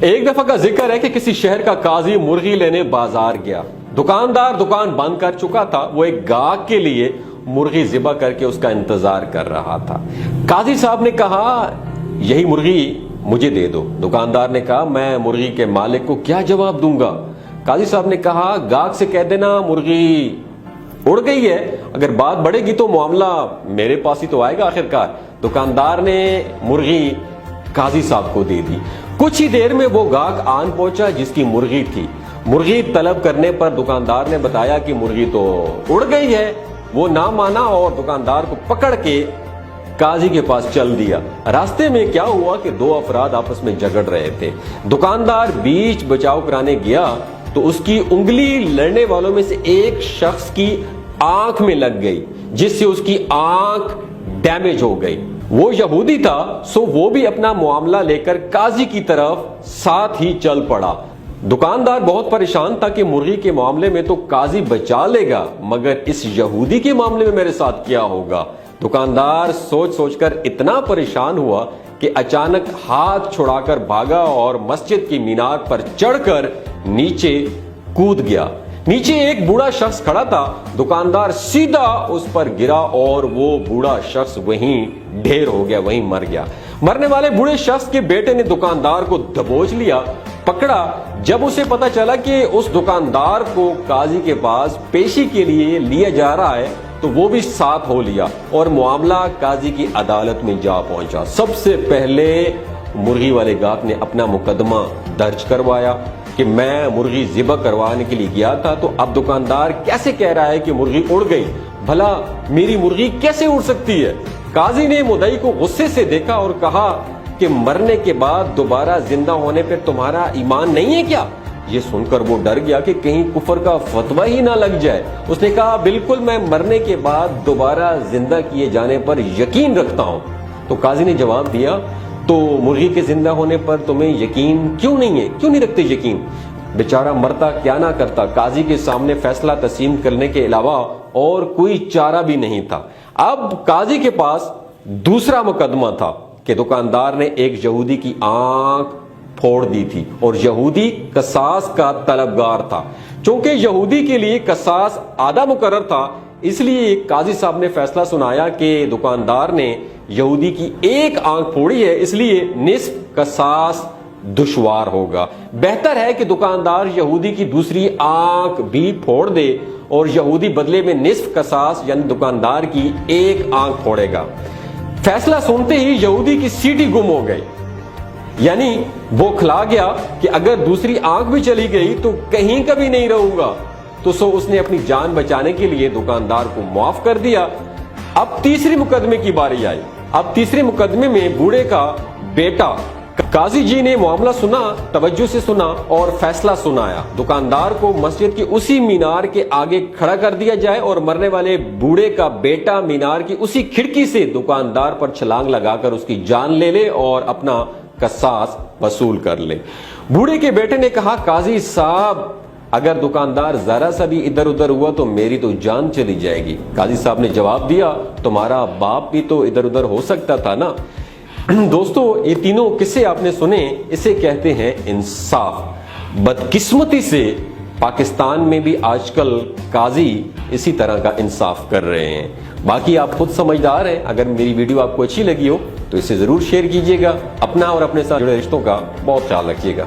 ایک دفعہ کا ذکر ہے کہ کسی شہر کا قاضی مرغی لینے بازار گیا۔ دکاندار دکان بند کر چکا تھا، وہ ایک گاہک کے لیے مرغی ذبح کر کے اس کا انتظار کر رہا تھا۔ قاضی صاحب نے کہا یہی مرغی مجھے دے دو۔ دکاندار نے کہا میں مرغی کے مالک کو کیا جواب دوں گا؟ قاضی صاحب نے کہا گاہک سے کہہ دینا مرغی اڑ گئی ہے، اگر بات بڑھے گی تو معاملہ میرے پاس ہی تو آئے گا آخرکار۔ دکاندار نے مرغی قاضی صاحب کو دے دی۔ کچھ ہی دیر میں وہ گاہک آن پہنچا جس کی مرغی تھی۔ مرغی طلب کرنے پر دکاندار نے بتایا کہ مرغی تو اڑ گئی ہے۔ وہ نہ مانا اور دکاندار کو پکڑ کے قاضی کے پاس چل دیا۔ راستے میں کیا ہوا کہ دو افراد آپس میں جھگڑ رہے تھے۔ دکاندار بیچ بچاؤ کرانے گیا تو اس کی انگلی لڑنے والوں میں سے ایک شخص کی آنکھ میں لگ گئی، جس سے اس کی آنکھ ڈیمیج ہو گئی۔ وہ یہودی تھا، سو وہ بھی اپنا معاملہ لے کر قاضی کی طرف ساتھ ہی چل پڑا۔ دکاندار بہت پریشان تھا کہ مرغی کے معاملے میں تو قاضی بچا لے گا، مگر اس یہودی کے معاملے میں میرے ساتھ کیا ہوگا؟ دکاندار سوچ سوچ کر اتنا پریشان ہوا کہ اچانک ہاتھ چھڑا کر بھاگا اور مسجد کی مینار پر چڑھ کر نیچے کود گیا۔ نیچے ایک بوڑھا شخص کھڑا تھا۔ دکاندار سیدھا اس پر گرا اور وہ بوڑھا شخص وہیں ڈھیر ہو گیا، وہیں مر گیا۔ مرنے والے بوڑھے شخص کے بیٹے نے دکاندار کو دبوچ لیا، پکڑا۔ جب اسے پتا چلا کہ اس دکاندار کو قاضی کے پاس پیشی کے لیے لیا جا رہا ہے تو وہ بھی ساتھ ہو لیا اور معاملہ قاضی کی عدالت میں جا پہنچا۔ سب سے پہلے مرغی والے گاہک نے اپنا مقدمہ درج کروایا کہ میں مرغی ذبح کروانے کے لیے گیا تھا، تو اب دکاندار کیسے کہہ رہا ہے کہ مرغی اڑ گئی؟ بھلا میری مرغی کیسے اڑ سکتی ہے؟ قاضی نے مدعی کو غصے سے دیکھا اور کہا کہ مرنے کے بعد دوبارہ زندہ ہونے پہ تمہارا ایمان نہیں ہے کیا؟ یہ سن کر وہ ڈر گیا کہ کہیں کفر کا فتویٰ ہی نہ لگ جائے۔ اس نے کہا بالکل، میں مرنے کے بعد دوبارہ زندہ کیے جانے پر یقین رکھتا ہوں۔ تو قاضی نے جواب دیا تو مرغی کے زندہ ہونے پر تمہیں یقین کیوں نہیں ہے؟ کیوں نہیں رکھتے یقین؟ بیچارہ مرتا کیا نہ کرتا، قاضی کے سامنے فیصلہ تسلیم کرنے کے علاوہ اور کوئی چارہ بھی نہیں تھا۔ اب قاضی کے پاس دوسرا مقدمہ تھا کہ دکاندار نے ایک یہودی کی آنکھ پھوڑ دی تھی اور یہودی قصاص کا طلبگار تھا۔ چونکہ یہودی کے لیے قصاص آدھا مقرر تھا، اس لیے قاضی صاحب نے فیصلہ سنایا کہ دکاندار نے یہودی کی ایک آنکھ پھوڑی ہے، اس لیے نصف قصاص دشوار ہوگا۔ بہتر ہے کہ دکاندار یہودی کی دوسری آنکھ بھی پھوڑ دے اور یہودی بدلے میں نصف قصاص یعنی دکاندار کی ایک آنکھ پھوڑے گا۔ فیصلہ سنتے ہی یہودی کی سیٹی گم ہو گئی، یعنی وہ کھلا گیا کہ اگر دوسری آنکھ بھی چلی گئی تو کہیں کبھی نہیں رہوں گا۔ تو اس نے اپنی جان بچانے کے لیے دکاندار کو معاف کر دیا۔ اب تیسری مقدمے کی باری آئی۔ اب تیسرے مقدمے میں بوڑھے کا بیٹا۔ قاضی جی نے معاملہ سنا، توجہ سے سنا اور فیصلہ سنایا۔ دکاندار کو مسجد کی اسی مینار کے آگے کھڑا کر دیا جائے اور مرنے والے بوڑھے کا بیٹا مینار کی اسی کھڑکی سے دکاندار پر چھلانگ لگا کر اس کی جان لے لے اور اپنا قصاص وصول کر لے۔ بوڑھے کے بیٹے نے کہا قاضی صاحب اگر دکاندار ذرا سا بھی ادھر ادھر ہوا تو میری تو جان چلی جائے گی۔ قاضی صاحب نے جواب دیا تمہارا باپ بھی تو ادھر ادھر ہو سکتا تھا نا۔ دوستو یہ تینوں قصے آپ نے سنے، اسے کہتے ہیں انصاف۔ بدقسمتی سے پاکستان میں بھی آج کل قاضی اسی طرح کا انصاف کر رہے ہیں۔ باقی آپ خود سمجھدار ہیں۔ اگر میری ویڈیو آپ کو اچھی لگی ہو تو اسے ضرور شیئر کیجیے گا۔ اپنا اور اپنے ساتھ جڑے رشتوں کا بہت خیال رکھیے گا۔